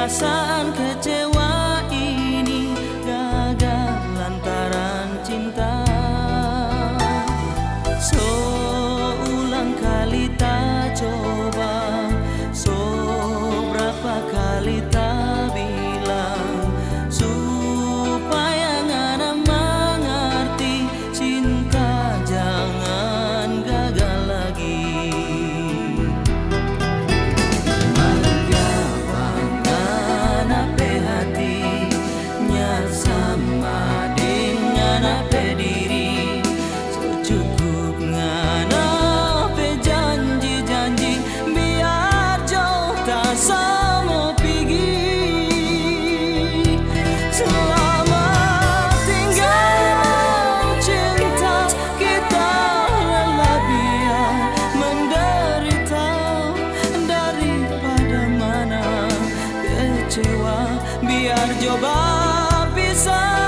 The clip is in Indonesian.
perasaan kecewa ini gagal lantaran cinta. So ulang kali tak coba, so berapa kali tak bilang supaya ngana mengerti cinta jangan gagal lagi. Sama dengan apa diri secukup ngana apa janji-janji biar jauh tak sama pergi. Selamat tinggal cinta kita rela biar menderita daripada mana kecewa biar coba bisa.